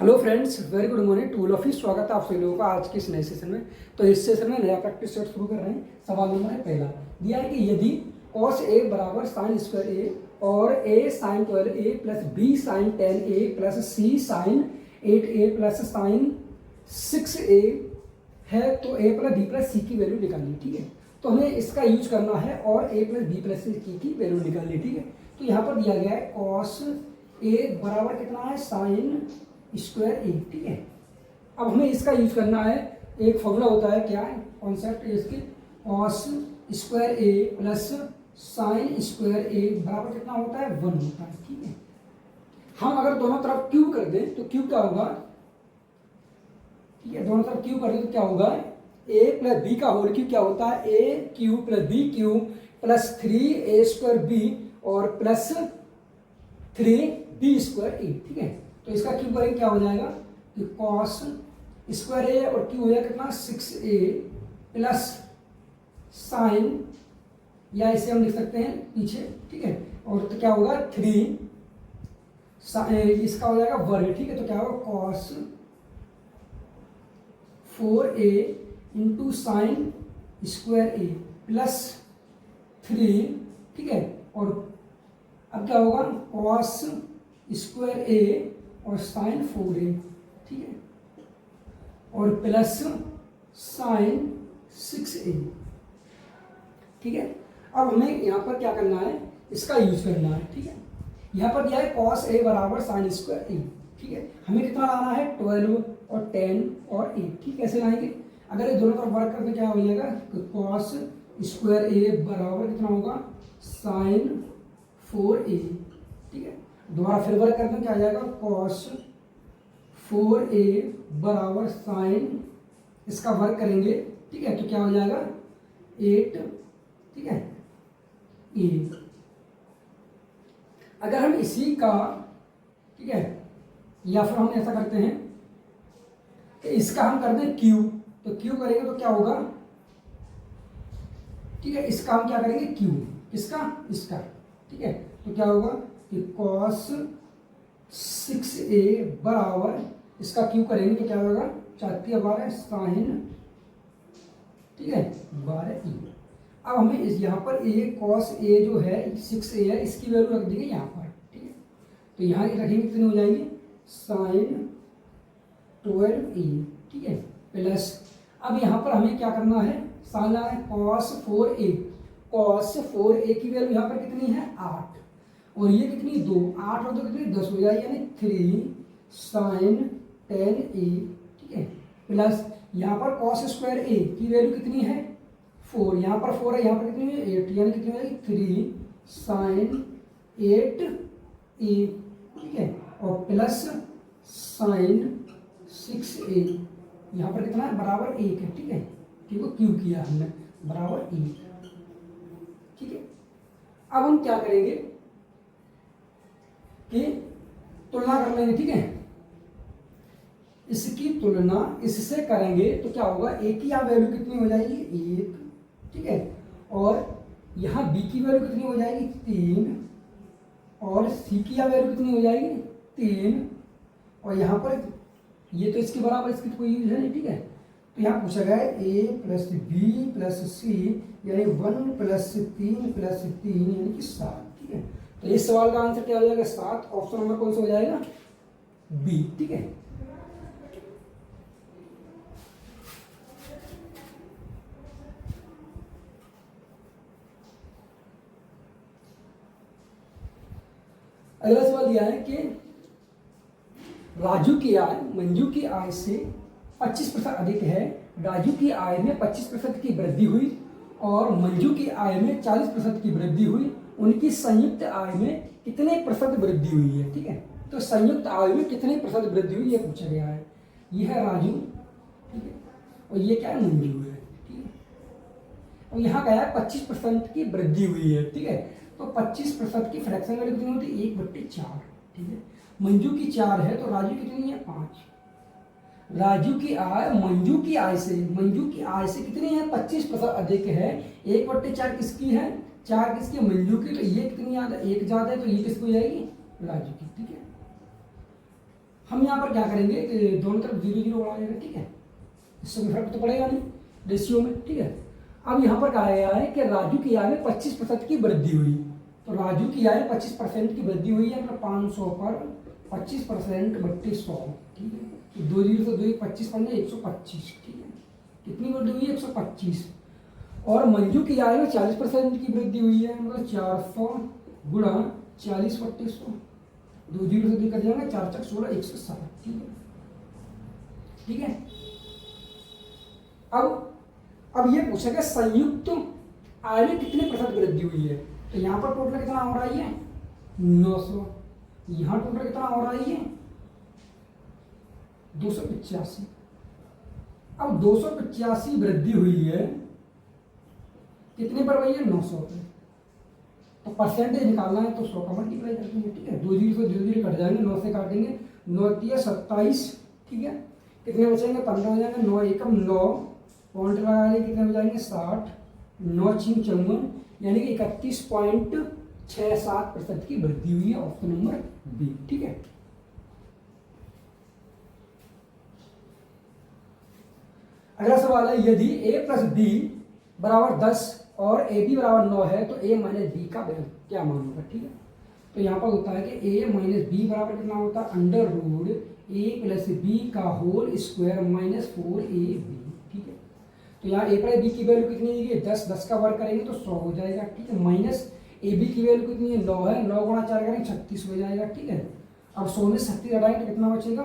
Hello friends, very good morning. Tool office स्वागत है आप सभी लोगों का आज के इस नए सेशन में। तो इस सेशन में नया प्रैक्टिस सेट शुरू कर रहे हैं। सवाल नंबर है पहला, दिया है कि यदि cos a बराबर साइन स्क्वायर ए और a sine 12a plus b sine 10a plus c sine 8a plus sine 6a है तो a plus b plus c की वैल्यू निकालनी। ठीक है, तो हमें इसका यूज करना है और a plus b plus c की वैल्यू निकालनी। ठीक है, तो यहाँ पर दिया गया है cos a बराबर कितना है, साइन स्क्वायर ए। ठीक है, अब हमें इसका यूज करना है। एक फॉर्मूला होता है, क्या है कॉन्सेप्ट इसके, cos square A plus sign square ए बराबर कितना होता है, 1 होता है। ठीक है, हम अगर दोनों तरफ क्यूब कर दें तो क्यूब क्या होगा, ठीक है, दोनों तरफ क्यूब कर दें तो क्या होगा, ए प्लस बी का होल क्यूब क्या होता है, A cube plus B cube plus 3a square B और प्लस 3b स्क्वायर ए। ठीक है, तो इसका क्यूब करेंगे क्या हो जाएगा कि कॉस स्क्वायर ए और क्यूब हो जाएगा कितना, 6a प्लस साइन, या इसे हम लिख सकते हैं पीछे। ठीक है, और तो क्या होगा 3 इसका हो जाएगा वर्ग। ठीक है, तो क्या होगा cos 4a into sine square A plus 3। ठीक है, और अब क्या होगा कॉस स्क्वायर ए और साइन 4a। ठीक है, और प्लस साइन 6a। ठीक है, अब हमें यहाँ पर क्या करना है, इसका यूज करना है। ठीक है, यहाँ पर दिया है cos a बराबर साइन स्क्वायर ए। ठीक है, हमें कितना लाना है, 12 और 10 और 8। ठीक है, कैसे लाएंगे, अगर ये दोनों तरफ वर्क करके क्या हो जाएगा, cos स्क्वायर ए बराबर कितना होगा, साइन 4a। ठीक है, दोबारा फिर वर्क करते हैं, क्या आ जाएगा cos 4a बराबर साइन, इसका वर्क करेंगे। ठीक है, तो क्या हो जाएगा 8। ठीक है, ए। अगर हम इसी का, ठीक है, या फिर हम ऐसा करते हैं कि इसका हम करते हैं क्यूब, तो क्यूब करेंगे तो क्या होगा, ठीक है, इसका हम क्या करेंगे क्यूब, इसका इसका। ठीक है, तो क्या होगा कि cos 6a बराबर इसका क्यूब करेंगे तो क्या होगा, 4 साइन, ठीक है, 12e। अब हमें इस यहाँ पर a cos a जो है 6a है, इसकी वैल्यू रख देंगे यहाँ पर। ठीक है, तो यहाँ रखेंगे कितनी हो जाएगी, साइन 12e। ठीक है, प्लस अब यहाँ पर हमें क्या करना है, साइन लाना है cos 4a। cos 4a की वैल्यू यहाँ पर कितनी है, 8, और ये कितनी 2, 8 और 2 कितनी 10 हो जाएगी, यानी 3 साइन 10a। ठीक है, प्लस यहाँ पर cos स्क्वायर a की वैल्यू कितनी है 4, यहाँ पर 4 है, यहाँ पर कितनी है 8, यानी कितनी हो जाएगी 3 साइन 8a। ठीक है, और प्लस साइन 6a, यहाँ पर कितना है बराबर 1 है। ठीक है, क्योंकि क्यूब किया हमने, बराबर 1। ठीक है, अब हम क्या करेंगे कि तुलना कर लेंगे। ठीक है, इसकी तुलना इससे करेंगे तो क्या होगा, a की यहाँ वैल्यू कितनी हो जाएगी 1। ठीक है, और यहाँ b की वैल्यू कितनी हो जाएगी 3, और c की यहाँ वैल्यू कितनी हो जाएगी 3, और यहाँ पर ये तो इसके बराबर, इसकी तो कोई यूज है नहीं। ठीक है, तो यहाँ पूछा गया है a plus b plus c, यानी 1 प्लस 3 प्लस 3 यानी कि 7। ठीक है, तो इस सवाल का आंसर क्या हो जाएगा, 7। ऑप्शन नंबर कौन सा हो जाएगा, बी। ठीक है, अगला सवाल दिया है कि राजू की आय मंजू की आय से 25% अधिक है। राजू की आय में 25% की वृद्धि हुई और मंजू की आय में 40% की वृद्धि हुई। उनकी संयुक्त आय में कितने प्रतिशत वृद्धि हुई है। ठीक है, तो संयुक्त आय में कितने प्रतिशत वृद्धि हुई ये पूछा गया है। ये है राजू, ठीक है, और ये क्या है, मंजू है। ठीक है, और यहाँ क्या है 25% की वृद्धि हुई है। ठीक है, तो 25% की फ्रैक्शन वैल्यू कितनी होती है, 1/4। ठीक है, मंजू की 4 है तो राजू कितनी है 5। राजू की आय मंजू की आय से, मंजू की आय से कितनी है 25% अधिक है। 1/4 किसकी है, 4 किसकी, मंजू की, तो ये कितनी ज्यादा, 1 ज्यादा है, तो ये किसकी हो जाएगी, राजू की। ठीक है, हम यहाँ पर क्या करेंगे कि दोनों तरफ 0 0 बढ़ा देंगे, ठीक है, इससे कोई फर्क तो पड़ेगा नहीं रेशियो में, ठीक है। अब यहाँ पर कहा गया है कि राजू की आय में 25% की वृद्धि हुई, तो राजू की आय 25% की वृद्धि हुई है, मतलब 500 पर 25% बट्टे 100, ठीक है, तो 2 0 से 2 25 पड़ने 125, ठीक है, कितनी वृद्धि हुई है 125। और मंजू की आय में 40% की वृद्धि हुई है, मतलब 400 गुणा 40 बट्टे 100, 2 0 से 2 कर जाएंगे, 4 4 16 160, ठीक है, ठीक है। अब ये पूछा गया संयुक्त आय में कितने % वृद्धि हुई है, तो यहाँ पर टोटल कितना हो रहा है 900, यहाँ टोटल कितना हो रहा है 285। अब 285 वृद्धि हुई है कितने पर भैया 900 पे, तो परसेंटेज निकालना है तो 100 का मल्टीप्लाई कर देंगे, ठीक है, 2 0 से 2 0 कट जाएंगे, 9 से काटेंगे, 9 27, ठीक है, कितने बचेंगे 15 हो जाएंगे, 9 एकम 9 पॉइंट लगाने कितने हो जाएंगे 60, 9 6 54, यानी कि 31.67% की वृद्धि हुई है, ऑप्शन नंबर बी, ठीक है। अगला सवाल है यदि a प्लस बी बराबर 10 और ए बी बराबर 9 है तो a माइनस बी का क्या मान होगा, ठीक है। तो यहाँ पर होता है कि a माइनस बी बराबर कितना होता है under root a plus B का होल स्क्वायर माइनस 4ab, ठीक है। तो यहाँ a प्लस बी की वैल्यू कितनी है 10, 10 का वर्ग करेंगे तो 100 हो जाएगा, ठीक है, माइनस ए बी की वैल्यू कितनी है 9 है, 9 गुणा 4 करेंगे 36 हो जाएगा, ठीक है। अब 100 में 36 हटाएंगे तो कितना बचेगा,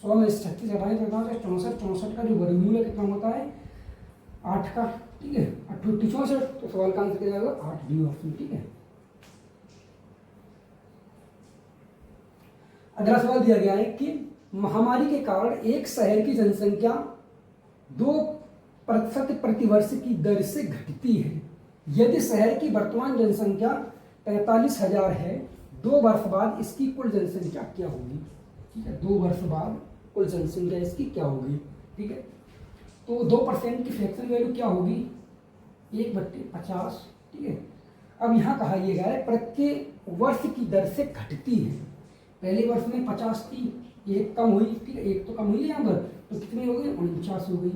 100 में 36 हटाएंगे तो कितना होता है 64, 64 का जो वर्गमूल है कितना होता है 8 का, ठीक है, 8 64, तो सवाल का आंसर क्या जाएगा 8 डी ऑप्शन, ठीक है। अगला सवाल दिया गया है कि महामारी के कारण एक शहर की जनसंख्या 2% प्रतिवर्ष की दर से घटती है, यदि शहर की वर्तमान जनसंख्या 45,000 है, 2 वर्ष बाद इसकी कुल जनसंख्या क्या होगी, ठीक है, 2 वर्ष बाद कुल जनसंख्या इसकी क्या होगी, ठीक है। तो 2% की फ्रैक्शन वैल्यू क्या होगी 1/50, ठीक है। अब यहाँ कहा यह गया है प्रत्येक वर्ष की दर से घटती है, पहले वर्ष में 50 थी, एक कम हुई, ठीक है, एक तो कम हुई यहाँ पर, तो कितनी हो गई 49 हो गई,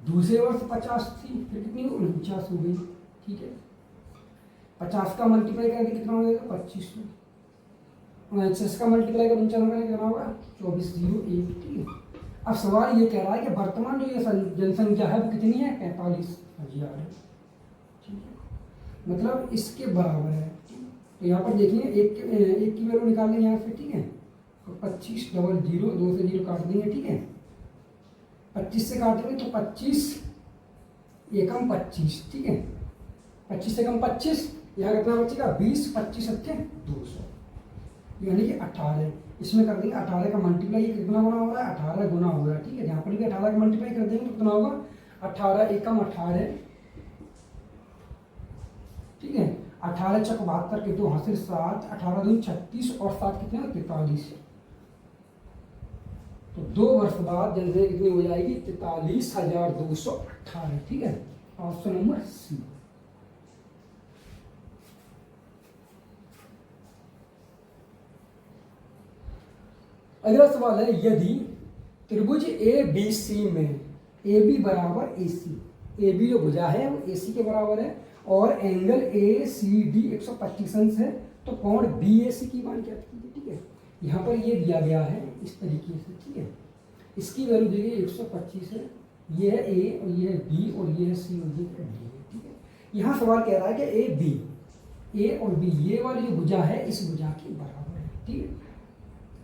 दूसरे वर्ष 50 थी, फिर कितनी 49 हो गई, ठीक है, 50 का मल्टीप्लाई करके कितना हो जाएगा 25, 49 का मल्टीप्लाई कर 95 करके कितना होगा 2401, ठीक है। अब सवाल ये कह रहा है कि वर्तमान जो ये जनसंख्या है वो कितनी है 45,000 है, ठीक है, मतलब इसके बराबर है, तो यहाँ पर देखिए एक की वैल्यू निकाल लेंगे यहाँ से, ठीक है, तो 25 डबल 0 2 से 0 काट देंगे, ठीक है, 25 से काटेंगे तो 25 एकम 25, ठीक है, 25 से कम 25, यहाँ कितना बचेगा 20, 25 सत्य 200, यानी कि 18, इसमें कर देंगे 18 का मल्टीप्लाई कितना गुना हो रहा है 18 गुना हो रहा है, ठीक है, यहाँ पर भी 18 का मल्टीप्लाई कर देंगे तो कितना होगा 18 एकम 18, ठीक है, 18 चक 72 के 2 हासिल 7, 18 दूनी 36 और 7 कितने 43, तो 2 वर्ष बाद जनसंख्या कितनी हो जाएगी 43,218, ठीक है, ऑप्शन नंबर सी। अगला सवाल है यदि त्रिभुज ए बी सी में ए बी बराबर ए सी, ए बी जो भुजा है वो ए सी के बराबर है और एंगल ए सी डी 125 है, तो कोण बी ए सी की मान क्या कीजिए, ठीक है, यहाँ पर ये दिया गया है इस तरीके से, ठीक है, इसकी वैल्यू दी गई 125 है, ये है ए और ये है बी और ये है सी और ये है डी, ठीक है। यहाँ सवाल कह रहा है कि ए बी, ए और बी ये वाली जो भुजा है इस भुजा के बराबर है, ठीक है,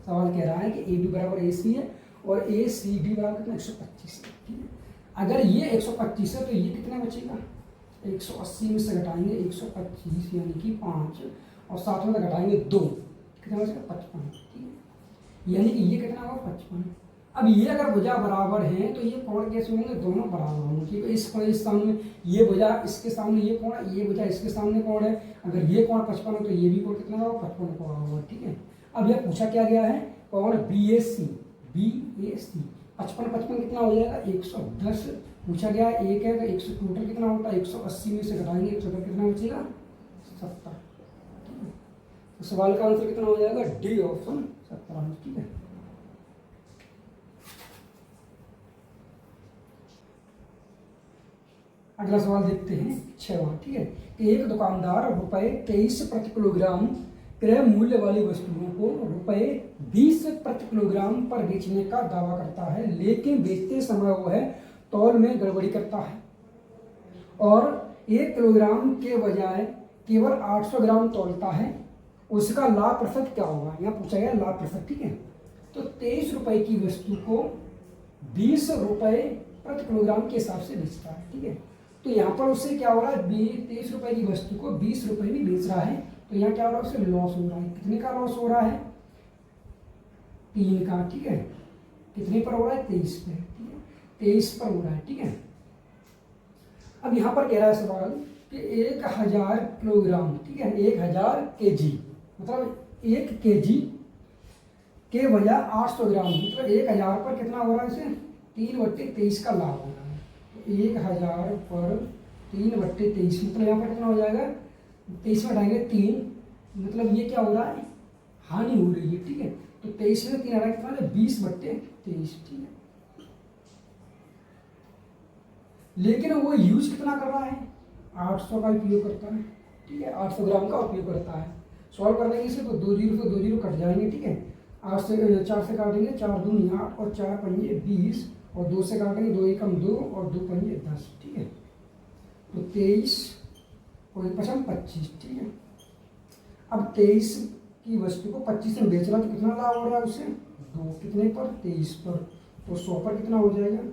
सवाल कह रहा है कि ए बी बराबर ए सी है और ए सी डी बराबर कितना 125 है, ठीक है। अगर ये 125 है तो ये कितना बचेगा 180 में से घटाएंगे 125 यानी कि 5 और साथ में घटाएंगे 2, कितना बचेगा 55, ठीक है, यानी कि ये कितना होगा 55। अब ये अगर भुजा बराबर है तो ये कोण कैसे होंगे दोनों बराबर होंगे, ठीक है, इस कोण इस सामने ये भुजा इसके सामने ये कोण, ये भुजा इसके सामने कोण है, अगर ये कोण 55 है तो ये भी कोण कितना होगा 55 का होगा, ठीक है। अब यह पूछा क्या गया है कोण बी ए सी, बी ए सी 55 55 कितना हो जाएगा 110 पूछा गया है, एक है तो 100 टोटल कितना होता है 180 में से घटाएंगे 170 कितना बचेगा 70, ठीक है, तो सवाल का आंसर कितना हो जाएगा डी ऑप्शन 17, ठीक है। अगला सवाल देखते हैं 6वां। ठीक है, एक दुकानदार ₹23 प्रति किलोग्राम क्रय मूल्य वाली वस्तुओं को ₹20 प्रति किलोग्राम पर बेचने का दावा करता है, लेकिन बेचते समय वह तौल में गड़बड़ी करता है और 1 किलोग्राम के बजाय केवल 800 ग्राम तौलता है। उसका लाभ प्रतिशत क्या होगा? यहाँ पूछा गया लाभ प्रतिशत। ठीक है, तो 23 रुपए की वस्तु को 20 रुपए प्रति किलोग्राम के हिसाब से बेचता है। ठीक है, तो यहाँ पर उससे क्या हो रहा है, 23 रुपए की वस्तु को 20 रुपए में बेच रहा है, तो यहाँ क्या हो रहा है, उससे लॉस हो रहा है। कितने का लॉस हो रहा है? 3 का। ठीक है, कितने पर हो रहा है? 23 पे। ठीक है, 23 पर हो रहा है। ठीक है, अब यहाँ पर कह रहा है सवाल कि 1000 किलोग्राम, ठीक है, 1000 केजी, मतलब 1 केजी के बजाय 800 ग्राम, मतलब 1000 पर कितना हो रहा है? इसे 3/23 का लाभ हो रहा है। तो 1000 पर 3/23, मतलब यहाँ पर कितना हो जाएगा? 23 में हटाएंगे 3, मतलब ये क्या हो रहा है? हानि हो रही है। ठीक है, तो 23 में 3 हटाएंगे कितना है? 20/23। ठीक है, लेकिन वो यूज कितना कर रहा है? 800 का उपयोग करता है। ठीक है, 800 ग्राम का उपयोग करता है। सॉल्व कर लेंगे इसे तो 2 जीरो से 2 जीरो कट जाएंगे। ठीक है, 8 से 4 से काटेंगे, 4 दूनी 8 और 4 पंजे 20 और 2 से काटेंगे, 2 एकम 2 और 2 पंजे 10। ठीक है, तो 23 और 1 पचम 25। ठीक है, अब 23 की वस्तु को 25 में बेच रहा तो कितना लाभ हो रहा है उसे? 2। कितने पर? 23 पर। तो 100 पर कितना हो जाएगा?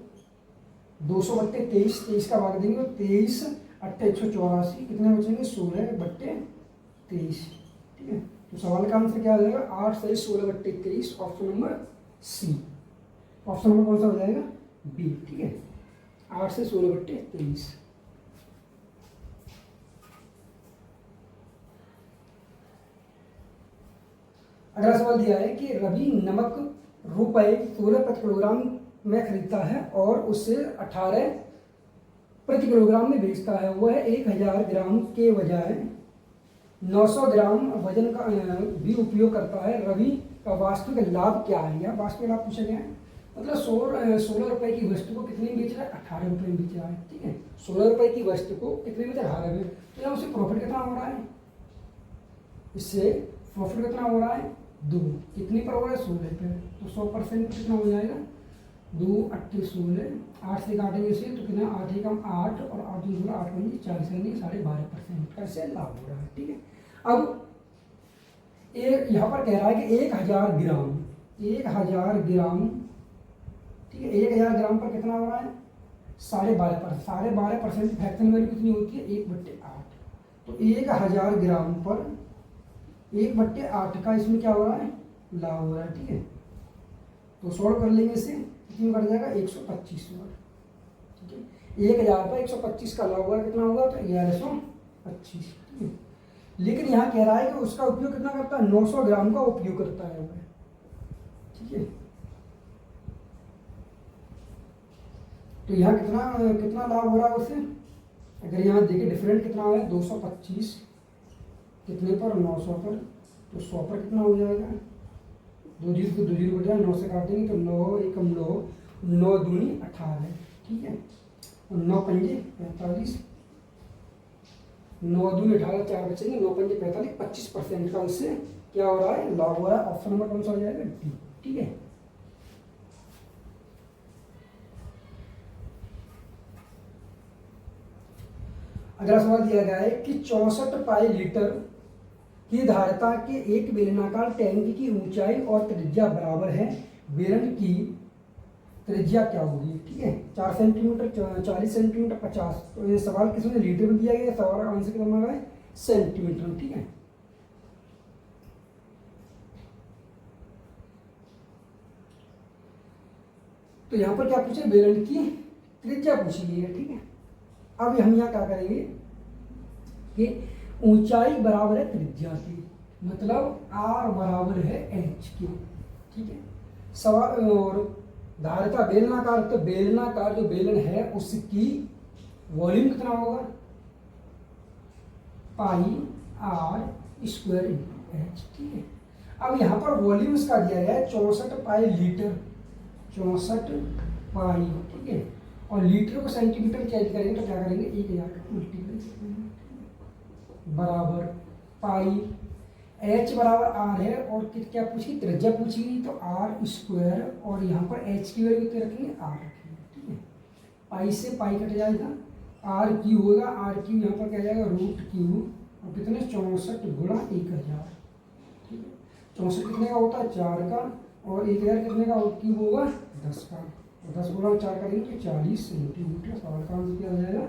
200/23, 23 का भाग देंगे तो 23 8 184, कितने बचेंगे? 16/23। ठीक है, तो सवाल का आंसर क्या आ जाएगा? 8 से 16/23, option number C. Option number कौन सा हो जाएगा? बी। ठीक है, 8 से 16/23। अगला सवाल दिया है कि रवि नमक ₹16 प्रति किलोग्राम में खरीदता है और उसे 18 प्रति किलोग्राम में बेचता है। वह 1000 ग्राम के बजाय 900 ग्राम वजन का भी उपयोग करता है। रवि का वास्तविक लाभ क्या है? या वास्तविक लाभ पूछा गया है, मतलब 16 रुपए की वस्तु को कितने में बेच रहा है? 18 रुपए में बेच रहा है। ठीक है, 16 रुपए की वस्तु को कितने में? 18 में। तो यहाँ उसे प्रॉफिट कितना हो रहा है? इससे प्रॉफिट कितना हो रहा है? 2। कितने पर हो रहा है? 16 पे। तो 100% कितना हो जाएगा? 2 8 16, 8 से काटेंगे इसे तो कितना? 8 एकम 8 और 8 2 8 पंजे 40, यानी 12.5% का इससे लाभ हो रहा है। ठीक है, अब यहाँ पर कह रहा है कि 1000 ग्राम, 1000 ग्राम, ठीक है, 1000 ग्राम पर कितना हो रहा है? 12.5%। 12.5% फ्रैक्शन वैल्यू कितनी होती है? 1/8। तो 1000 ग्राम पर 1/8 का इसमें क्या हो रहा है? लाभ हो रहा है। ठीक है, तो सॉल्व कर लेंगे इसे, कितनी बढ़ जाएगा? 125 बार। ठीक है, 1000 पर 125 का लाभ होगा, कितना होगा? तो 1125। ठीक है, लेकिन यहाँ कह रहा है कि उसका उपयोग कितना करता है? 900 ग्राम का उपयोग करता है वह। ठीक है, तो यहाँ कितना लाभ हो रहा है उससे? अगर यहाँ देखिए डिफरेंट कितना है? 225 कितने पर? 900 पर। तो 100 पर कितना हो जाएगा? 2 जीरो को 2 जीरो बचा, 9 से काटेंगे तो 9 एकम 9, 9 दूनी 18। ठीक है, और 9 पंजे 45, 9 दूनी 18, 4 बचेंगे, 9 पंजे 45, 25% का उससे क्या हो रहा है? लाभ हो रहा है। ऑप्शन नंबर कौन सा हो जाएगा? डी। ठीक है, अगला सवाल दिया गया है कि 64 पाई लीटर की धारिता के एक बेलनाकार टैंक की ऊंचाई और त्रिज्या बराबर है। बेलन की त्रिज्या क्या होगी? ठीक है, 4 सेंटीमीटर, 40 सेंटीमीटर, 50। तो ये सवाल किसमें? लीटर में दिया गया, सवाल का आंसर कितना है? सेंटीमीटर। ठीक है, तो यहाँ पर क्या पूछे? बेलन की त्रिज्या पूछी गई है। ठीक है, अब हम यहाँ क्या करेंगे कि ऊंचाई बराबर है त्रिज्या की, मतलब R बराबर है H की। ठीक है, सवाल और धारिता बेलनाकार, तो बेलनाकार जो बेलन है उसकी वॉल्यूम कितना होगा? पाई R स्क्वायर इंटू H। ठीक है, अब यहाँ पर वॉल्यूम इसका दिया गया है 64 पाई लीटर, 64 पाई। ठीक है, और लीटर को सेंटीमीटर चेंज करेंगे तो क्या करेंगे, 1000 का मल्टीप्लाई करेंगे बराबर पाई। एच बराबर आर है और क्या पूछी, त्रिज्या पूछी गई तो आर स्क्वायर, और यहाँ पर एच की वैल्यू कितनी रखेंगे, आर रखेंगे। ठीक है, पाई से पाई कट जाएगा, आर क्यू होगा, आर क्यू यहाँ पर क्या जाएगा रूट क्यू, और कितने 64 गुणा 1000। ठीक है, 64 कितने का होता है 4 का, और 1000 कितने का क्यूब होगा 10 का, और 10 गुणा 4 करेंगे तो 40 सेंटीमीटर। सवाल का आंसर क्या हो जाएगा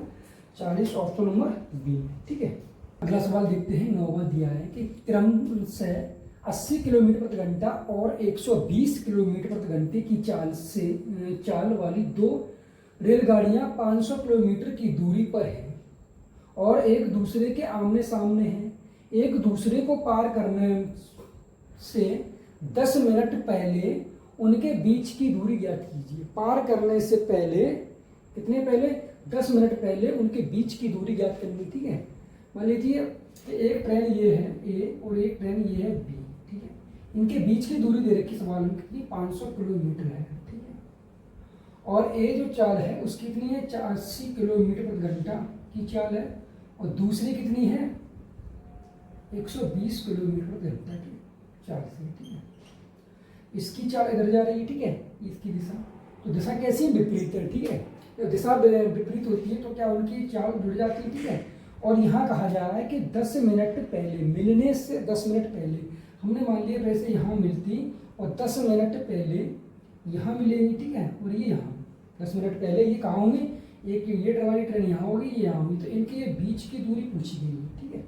40, ऑप्शन नंबर बी। ठीक है, अगला सवाल देखते हैं। 9वां दिया है कि क्रमशः 80 किलोमीटर प्रति घंटा और 120 किलोमीटर प्रति घंटे की चाल वाली दो रेलगाड़ियां 500 किलोमीटर की दूरी पर है और एक दूसरे के आमने सामने हैं। एक दूसरे को पार करने से 10 मिनट पहले उनके बीच की दूरी ज्ञात कीजिए। पार करने से पहले कितने पहले, 10 मिनट पहले उनके बीच की दूरी ज्ञात करनी। ठीक है, मान लीजिए एक ट्रेन ये है ए और एक ट्रेन ये है बी। ठीक है, इनके बीच की दूरी दे रखी सवाल में कितनी, 500 किलोमीटर है। ठीक है, और ए जो चाल है उसकी कितनी है 80 किलोमीटर प्रति घंटा की चाल है, और दूसरी कितनी है 120 किलोमीटर प्रति घंटा की चाल से। ठीक है, इसकी चाल इधर जा रही है। ठीक है, इसकी दिशा, तो दिशा कैसी है, विपरीत है। ठीक है, तो दिशा विपरीत होती है तो क्या उनकी चाल जुड़ जाती है। ठीक है, और यहाँ कहा जा रहा है कि 10 मिनट पहले, मिलने से 10 मिनट पहले, हमने मान लिया वैसे यहाँ मिलती और 10 मिनट पहले यहाँ मिलेगी। ठीक है, और ये यहाँ 10 मिनट पहले ये कहाँ होंगे, एक ये वाली ट्रेन यहाँ होगी, ये यहाँ होगी, तो इनके बीच की दूरी पूछी गई है। ठीक है,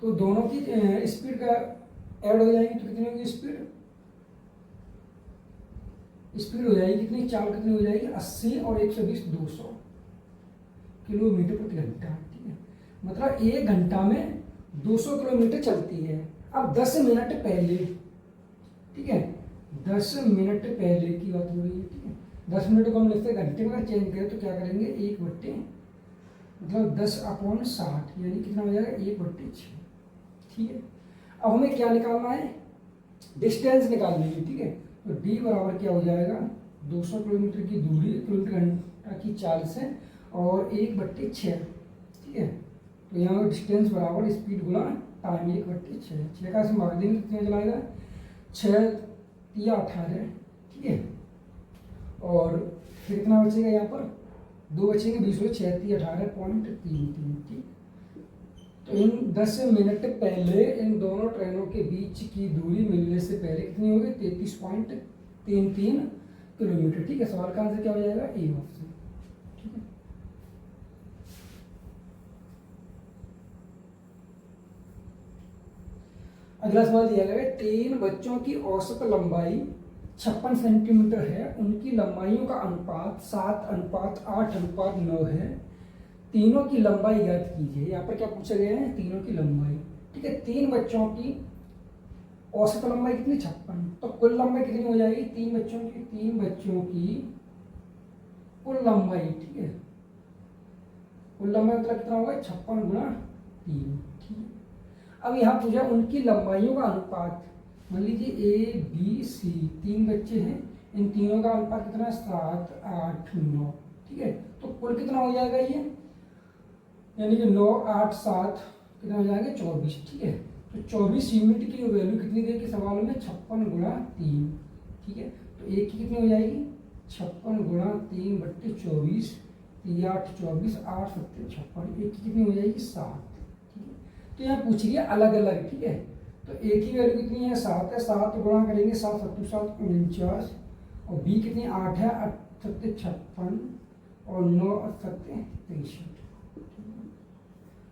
तो दोनों की स्पीड का ऐड हो जाएगी तो कितनी होगी स्पीड हो जाएगी कितनी, चाल कितनी हो जाएगी 80 और 120 200 किलोमीटर प्रति घंटा। ठीक है, मतलब 1 घंटा में 200 किलोमीटर चलती है। अब 10 मिनट पहले, ठीक है 10 मिनट पहले की बात हो रही है। ठीक है, 10 मिनट को हम लिखते हैं घंटे में, अगर चेंज करें तो क्या करेंगे 1/, मतलब 10/60 यानी कितना हो जाएगा 1/6। ठीक है, अब हमें क्या निकालना है, डिस्टेंस निकालनी है। ठीक है, तो डी बराबर क्या हो जाएगा 200 किलोमीटर की दूरी, किलोमीटर घंटा की चाल से, और 1/6। ठीक है, तो यहाँ डिस्टेंस बराबर स्पीड गुणा टाइम 1/6। 6 का भाग देंगे कितना चलाएगा 6 या 18। ठीक है, और फिर कितना बचेगा यहाँ पर 2 बचेंगे, 20 हो 6 3 18.33। ठीक, तो इन 10 मिनट पहले इन दोनों ट्रेनों के बीच की दूरी मिलने से पहले कितनी होगी 33.33 किलोमीटर। ठीक है, सवाल का आंसर क्या हो जाएगा ए ऑप्शन। ठीक है, अगला सवाल दिया गया है 3 बच्चों की औसत लंबाई 56 सेंटीमीटर है, उनकी लंबाइयों का अनुपात 7:8:9 है, तीनों की लंबाई ज्ञात कीजिए। यहाँ पर क्या पूछा गया है, तीनों की लंबाई। ठीक है, 3 बच्चों की औसत लंबाई कितनी 56, तो कुल लंबाई कितनी हो जाएगी 3 बच्चों की कुल लंबाई। ठीक है, कुल लंबाई मतलब कितना होगा 56 गुणा 3। ठीक है, अब यहाँ पूछा उनकी लंबाइयों का अनुपात, मान लीजिए ए बी सी 3 बच्चे हैं, इन तीनों का अनुपात कितना 7 8 9। ठीक है, तो कुल कितना हो जाएगा ये, यानी कि 9 8 7 कितना हो जाएगा 24। ठीक है, तो 24 यूनिट की वैल्यू कितनी देगी सवाल में 56 गुणा 3। ठीक है, तो एक की कितनी हो जाएगी 56 गुणा 3/24, 3 8 24 8 7 56, एक की कितनी हो जाएगी 7। ठीक है, तो यहाँ पूछ लिया अलग अलग। ठीक है, तो एक की वैल्यू कितनी है 7 है, 7 गुणा करेंगे 7 7 7 49, और बी कितनी 8 है 8 7 56, और 9 7 63।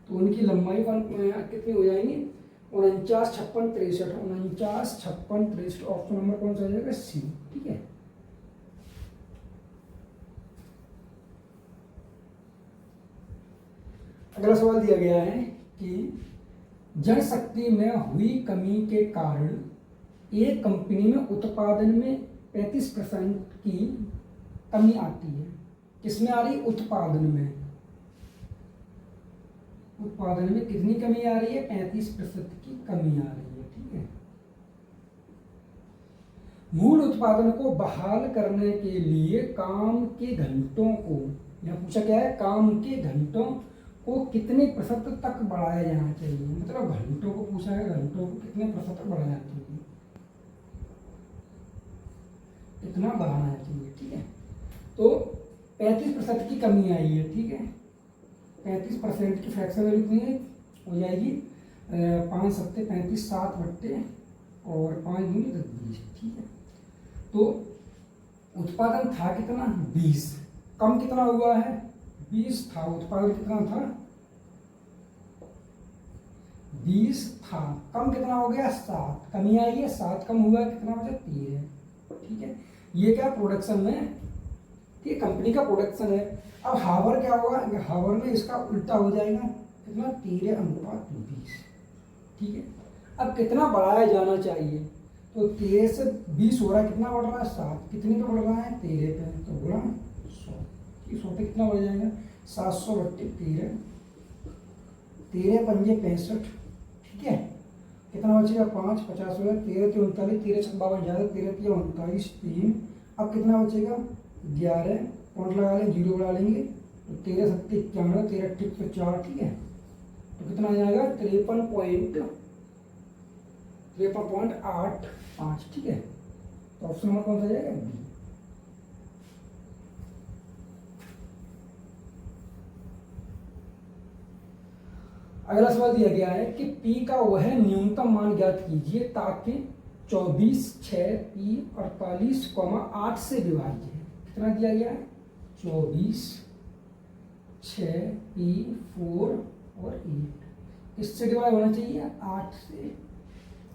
तो उनकी लंबाई कितनी हो जाएंगी 49 56 63, 49 56 63, ऑप्शन नंबर कौन सा हो जाएगा सी। ठीक है, अगला सवाल दिया गया है कि जनशक्ति में हुई कमी के कारण एक कंपनी में उत्पादन में 35% की कमी आती है। किसमें आ रही, उत्पादन में कितनी कमी आ रही है 35% की कमी आ रही है। ठीक है, मूल उत्पादन को बहाल करने के लिए काम के घंटों को, यहाँ पूछा क्या है, काम के घंटों को कितने प्रतिशत तक बढ़ाया जाना चाहिए, मतलब घंटों को पूछा है, घंटों को कितने प्रतिशत तक बढ़ाना चाहिए, कितना बढ़ाना चाहिए। ठीक है, तो 35% की कमी आई है। ठीक है, 35% की फ्रैक्शन वैल्यू कितनी हो जाएगी, 5 सत्ते 35, 7 बट्टे और 5 दूनी 10, 20। ठीक है, तो उत्पादन था कितना, 20, कम कितना हुआ है, 20 था, उत्पादन कितना था, 20 था, कम कितना हो गया, 7, कमी आई है, 7 कम हुआ, कितना बचा, 13। ठीक है, ये क्या प्रोडक्शन में, ये कंपनी का प्रोडक्शन है। अब हावर क्या होगा, हावर में इसका उल्टा हो जाएगा, कितना, 13:20। ठीक है, अब कितना बढ़ाया जाना चाहिए, तो 13 से 20 हो रहा है, कितना बढ़ रहा है, 7, कितने पे बढ़ रहा है, 13 पे, तो गुणा 100, 100 पे कितना बढ़ जाएगा, 700 बट्टे 13, 13 पंजे 65। ठीक है, कितना बचेगा, 5, 50 हो गया, 13 3 39, 13 6 52 ज़्यादा, 13 3 39, 3, अब कितना बचेगा, 11, पॉइंट लगा लेंगे, जीरो बढ़ा लेंगे, तो 13 7 91, 13 ठीक तो 4। ठीक है, तो कितना आ जाएगा, 53.85। ठीक है, तो ऑप्शन नंबर कौन सा जाएगा, बी। अगला सवाल दिया गया है कि P का वह न्यूनतम मान ज्ञात कीजिए ताकि 24 6 P 48,8 से विभाज्य है। कितना दिया गया है, 24 6 P 4 और 8, इससे डिवाइड होना चाहिए 8 से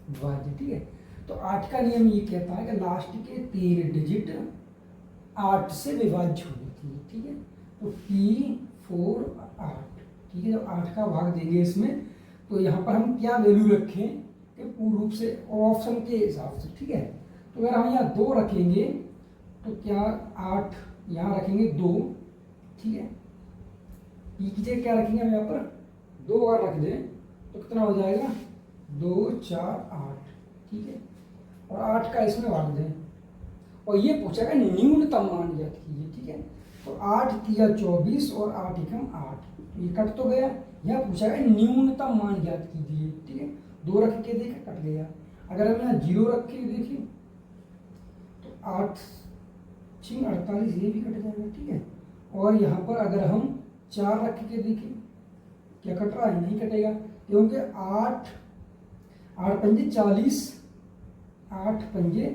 विभाज्य। ठीक है, तो 8 का नियम ये कहता है कि लास्ट के 3 डिजिट 8 से विभाज्य होनी चाहिए। ठीक है, तो P 4 8। ठीक है, जब 8 का भाग देंगे इसमें, तो यहाँ पर हम क्या वैल्यू रखें कि पूर्ण रूप से ऑप्शन के हिसाब से। ठीक है, तो अगर हम यहाँ 2 रखेंगे तो क्या 8 यहाँ रखेंगे 2। ठीक है, पी की जगह क्या रखेंगे हम यहाँ पर 2 अगर रख दें तो कितना हो जाएगा, 2 4 8। ठीक है, और 8 का इसमें भाग दें, और ये पूछा गया न्यूनतम मान ज्ञात कीजिए। ठीक है, तो 8 किया 24 और 8 एकम 8, ये कट तो गया, यह पूछा गया न्यूनतम मान ज्ञात कीजिए। ठीक है, 2 रख के देखे कट गया, अगर हम यहाँ 0 रख के देखिए तो 8 6 48, ये भी कट जाएगा। ठीक है, और यहाँ पर अगर हम 4 रख के देखें क्या कट रहा है, नहीं कटेगा, क्योंकि 8 8 पंजे 40, 8 पंजे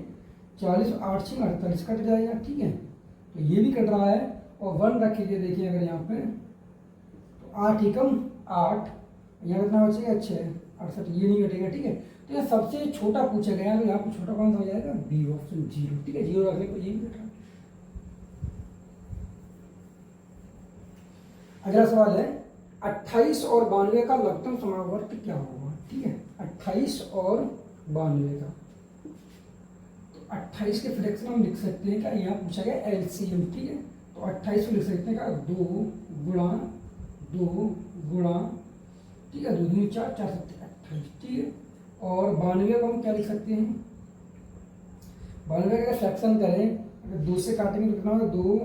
40, 8 6 48 कट जाएगा। ठीक है, तो ये भी कट रहा है, और 1 रख के देखिए अगर यहाँ पे तो 8 एकम 8, यहाँ कितना बचेगा 6 68, ये नहीं कटेगा। ठीक है, तो यह सबसे छोटा पूछा गया है, तो यहाँ पे छोटा कौन सा हो जाएगा, बी ऑप्शन 0। ठीक है, 0 रखने को ये भी कट रहा है। अगला सवाल है 28 और 92 का लघुत्तम समावर्त क्या होगा। ठीक है, 28 और 92 का, तो 28 के फ्रैक्शन हम लिख सकते हैं क्या, यहाँ पूछा गया एलसीएम। ठीक है, तो 28 को लिख सकते हैं क्या, 2 गुणा 2 गुणा, ठीक है, 2 दूनी 4 4 7 28। ठीक है, और 92 को हम क्या लिख सकते हैं, 92 का फ्रैक्शन करें, अगर 2 से काटेंगे तो कितना होगा, 2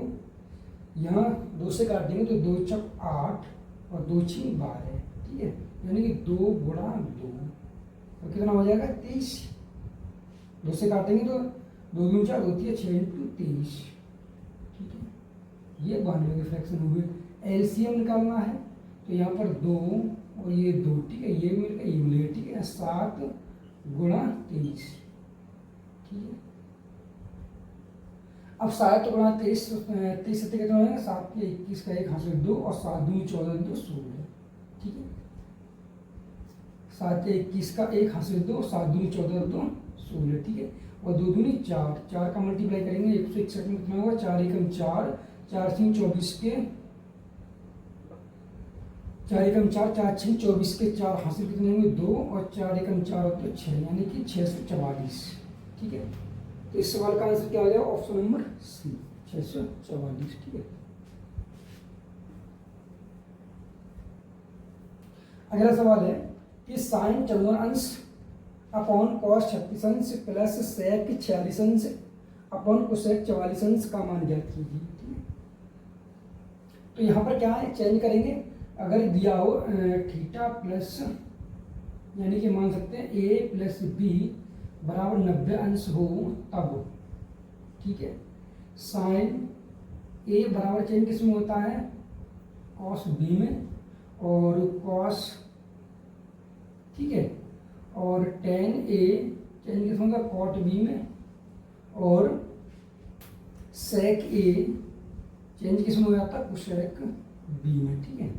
यहाँ 2 से काटेंगे तो 2 चक 8 और 2 6 12। ठीक है, यानी कि 2 गुणा 2, तो कितना हो जाएगा 23। 2 से काटेंगे तो 2 दूनी 4 होती है 6 × 23। ठीक है, ये 92 के फ्रैक्शन हुए। एलसीएम निकालना है, तो यहाँ पर 2 और ये 2। ठीक है, ये मिलकर ये मिलेगा। ठीक है, 7 गुणा 23। ठीक है, अब 7 गुणा 23, 23 से कितना होगा, 7 के 21 का 1 हासिल 2 और 7 दूनी 14 2 16। ठीक है, 7 के 21 का 1 हासिल 2, 7 दूनी 14 2 16। ठीक है, और 2 दूनी 4, 4 का मल्टीप्लाई करेंगे 161 में कितना होगा, 4 एकम 4, 4 6 24 के 4 एकम 4, 4 6 24 के 4 हासिल कितने होंगे 2, और 4 एकम 4 होते 6, यानी कि 644। ठीक है, तो इस सवाल का आंसर क्या हो जाएगा, ऑप्शन नंबर सी 644। ठीक है, अगला सवाल है कि साइन 54 अंश अपॉन कॉस 36 अंश प्लस सेक 46 अंश अपॉन कोसेक 44 अंश का मान ज्ञात कीजिए। ठीक है, तो यहाँ पर क्या है, चेंज करेंगे। अगर दिया हो थीटा प्लस, यानी कि मान सकते हैं ए प्लस बी बराबर 90 अंश हो तब, ठीक है, साइन ए बराबर चेंज किस में होता है, कॉस बी में, और कॉस, ठीक है, और टेन ए चेंज किस में होगा, कॉट बी में, और सेक ए चेंज किस में हो जाता है, कोसेक बी में। ठीक है,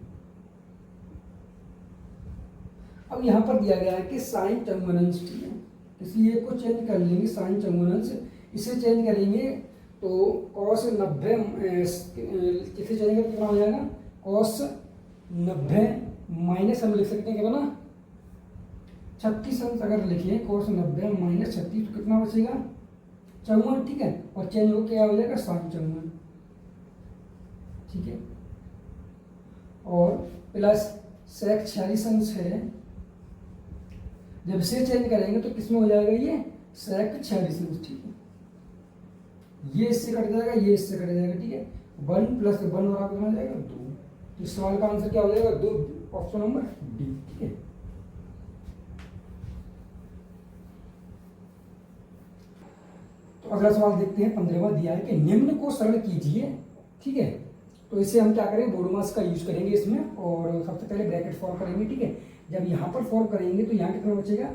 अब यहाँ पर दिया गया है कि साइन 54 अंश, ठीक है, इसलिए को चेंज कर लेंगे, साइन 54 अंश, इसे चेंज करेंगे तो कॉस 90 इसे चेंज करके कितना हो जाएगा, कॉस 90 माइनस हम लिख सकते हैं क्या ना 36 अंश, अगर लिखिए कॉस 90 माइनस 36 तो कितना बचेगा 54। ठीक है, और चेंज हो क्या हो जाएगा साइन 54। ठीक है, और प्लस सेक 46 अंश है, जब से चेंज करेंगे तो किसमें हो जाएगा ये सेक 46 अंश। ठीक है, ये इससे कट जाएगा, ये इससे कट जाएगा। ठीक है, 1 प्लस 1 बराबर कितना हो जाएगा 2। तो इस सवाल का आंसर क्या हो जाएगा 2, ऑप्शन नंबर डी। ठीक है, तो अगला सवाल देखते हैं 15वां दिया है कि निम्न को सरल कीजिए। ठीक है, तो इसे हम क्या करेंगे, बोडोमास का यूज करेंगे इसमें, और सबसे पहले ब्रैकेट फॉर्म करेंगे। ठीक है, जब यहाँ पर फॉर्म करेंगे तो यहाँ कितना बचेगा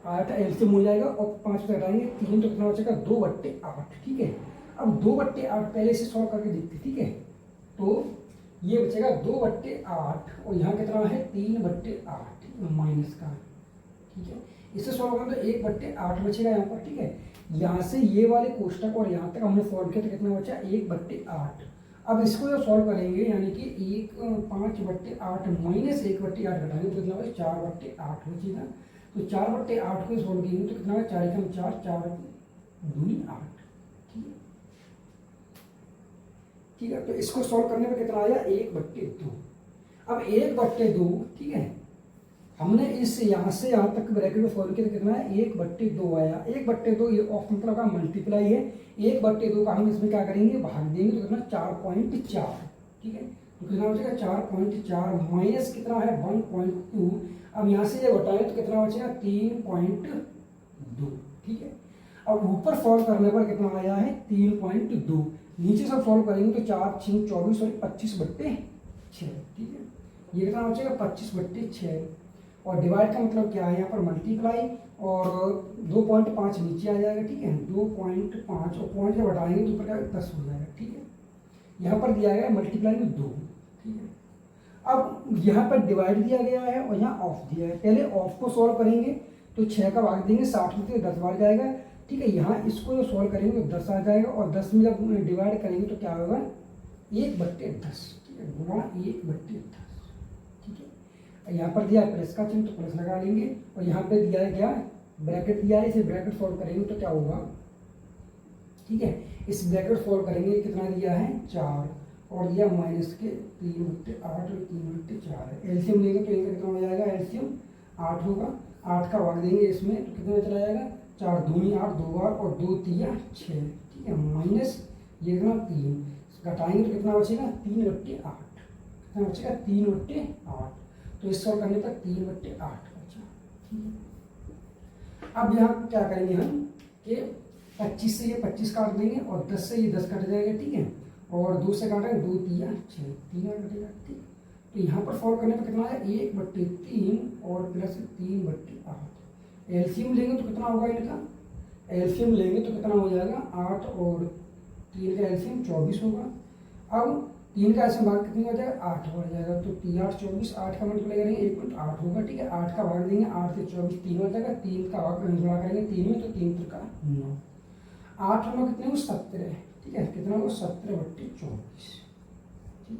8 एलसीएम हो जाएगा, और 5 से घटाएंगे 3 तो कितना बचेगा 2/8। ठीक है, अब 2/8 पहले से सॉल्व करके देखते। ठीक है, तो ये बचेगा 2/8 और यहाँ कितना है 3/8 माइनस का। ठीक है, इसे सॉल्व करें तो 1/8 बचेगा यहाँ पर। ठीक है, यहाँ से ये वाले कोष्टक और यहाँ तक हमने सॉल्व किया तो कितना बचा 1/8। अब इसको जब सॉल्व करेंगे यानी कि 5/8 माइनस 1/8 घटाएंगे तो कितना बचेगा 4/8 बचेगा। तो 4/8 को सॉल्व करेंगे तो कितना है 4 एकम 4, 4 दूनी 8। ठीक है, ठीक है, तो इसको सॉल्व करने पे कितना आया 1/2। अब 1/2, ठीक है, हमने इस यहाँ से यहाँ तक ब्रैकेट में सॉल्व किया तो कितना है 1/2 आया। 1/2 ये ऑफ मतलब का मल्टीप्लाई है, 1/2 का हम इसमें क्या करेंगे भाग देंगे तो कितना 4.4। ठीक है, तो कितना बचेगा 4.4 माइनस कितना है 1.2। अब यहाँ से ये घटाएं तो कितना बचेगा 3.2। ठीक है, अब ऊपर सॉल्व करने पर कितना आया है 3.2, नीचे सब सॉल्व करेंगे तो 4 6 24 और 25/6। ठीक है, ये कितना बचेगा 25/6, और डिवाइड का मतलब क्या है यहाँ पर मल्टीप्लाई, और 2.5 नीचे आ जाएगा। ठीक है, 2.5 और पॉइंट से बढ़ाएंगे तो ऊपर का 10 हो जाएगा। ठीक है, यहाँ पर दिया गया मल्टीप्लाई में 2। ठीक है, अब यहाँ पर डिवाइड दिया गया है और यहाँ ऑफ दिया है। पहले ऑफ को सॉल्व करेंगे तो 6 का भाग देंगे, 60 में से 10 बार जाएगा। ठीक है, यहाँ इसको जो सॉल्व करेंगे तो 10 आ जाएगा, और 10 में जब डिवाइड करेंगे तो क्या होगा 1/10। ठीक है, गुणा 1/10। ठीक है, यहाँ पर दिया है प्लस का चिन्ह तो प्लस लगा लेंगे, और यहाँ पे दिया है क्या ब्रैकेट दिया है, इसे ब्रैकेट सॉल्व करेंगे तो क्या होगा। ठीक है, इस ब्रैकेट सॉल्व करेंगे कितना दिया है 4, और दिया माइनस के 3/8 और 3/4 है। एलसीएम लेंगे तो इनका कितना हो जाएगा, एलसीएम 8 होगा, 8 का भाग देंगे इसमें तो कितने में चला जाएगा 4 दूनी 8 2 बार, और 2 3 6। ठीक है, माइनस ये कितना 3 घटाएंगे तो कितना बचेगा 3/8, कितना बचेगा 3/8। तो इस सॉल्व करने पर 3/8 बचा। ठीक है, अब यहाँ क्या करेंगे हम कि 25 से ये 25 काट देंगे, और 10 से ये 10 कट जाएगा। ठीक है, और 2 से काटेंगे 2 3 6, 3 कटेगा। ठीक, तो यहाँ पर सॉल्व करने पर कितना है 1/3 और प्लस 3/8। एलसीएम लेंगे तो कितना होगा इनका, एलसीएम लेंगे तो कितना हो जाएगा 8 और 3 का एलसीएम 24 होगा। अब 3 का एलसीएम भाग कितनी हो जाएगा 8 बढ़ जाएगा, तो 3 8 24, 8 का मल्टीप्लाई करेंगे 1.8 होगा। ठीक है, 8 का भाग देंगे 8 से 24 3 हो जाएगा, 3 का भाग गुणा करेंगे 3 में तो 3 3 का 9, 8 में कितने हो 17। ठीक है, कितना हो 17/24। ठीक,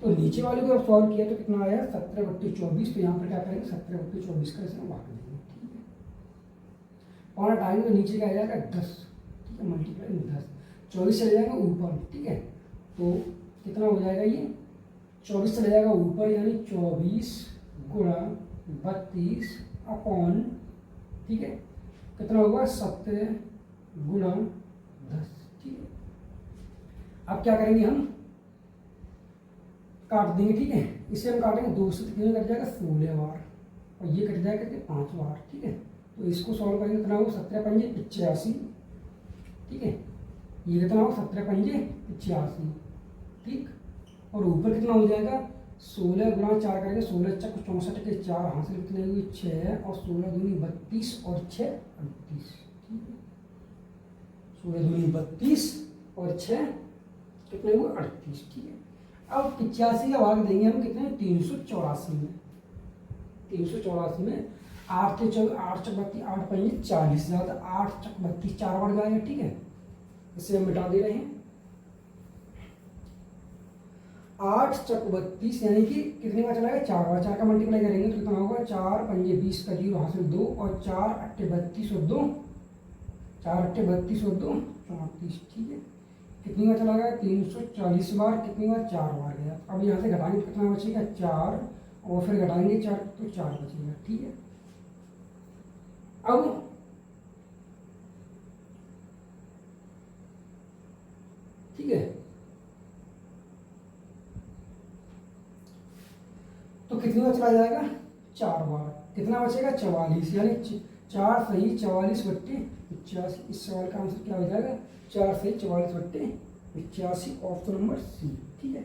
तो नीचे वाले को सॉल्व किया तो कितना आया 17/24। तो यहाँ पर क्या करेंगे 17/24 का इसमें भाग देंगे। ठीक है, और हटाएंगे तो नीचे का आ जाएगा 10। ठीक है, मल्टीप्लाई 10, 24 चले जाएंगे ऊपर। ठीक है, तो कितना हो जाएगा ये 24 चले जाएगा ऊपर, यानी 24 गुणा 32/3 ठीक है, कितना होगा 17 गुणा 10, ठीक है। अब क्या करेंगे हम, काट देंगे, ठीक है। इसे हम काटेंगे 2 से, कितने कट जाएगा 16 बार, और ये कट जाएगा कितने 5 बार, ठीक है। तो इसको सॉल्व करेंगे, कितना होगा 17 पंजे 85, ठीक है। ये कितना होगा 17 पंजे 85, ठीक। और ऊपर कितना हो जाएगा 16 गुणा 4 करेंगे, 16 चक 64 के 4 हासिल कितने हुए 6, और 16 दूनी 32 और 6 38, ठीक है। 16 दूनी 32 और 6 कितने हुए 38, ठीक है। अब 85 का भाग देंगे हम कितने 384 में, 384 में 8 चक 32 8 पंजे 40 ज़्यादा 8 चक 32 4 बार जाएगा, ठीक है। इसे हम मिटा दे रहे हैं, 8 चक 32 यानी कि कितने का चला गया 4 बार, 4 का मल्टीप्लाई करेंगे तो कितना होगा 4 पंजे 20 का 0 हासिल 2, और 4 अट्ठे 32 और 2, 4 अट्ठे 32 और 2 34, ठीक है। कितनी बार चला गया 340 बार, कितनी बार 4 बार गया। अब यहाँ से घटाएंगे कितना बचेगा 4, और फिर घटाएंगे 4 तो 4 बचेगा, ठीक है। अब ठीक है, तो कितनी बार चला जाएगा 4 बार, कितना बचेगा 44, यानी 4 सही 44 बट्टे 85। इस सवाल का आंसर क्या हो जाएगा 4 सही 44 बट्टे 85, ऑप्शन नंबर सी, ठीक है।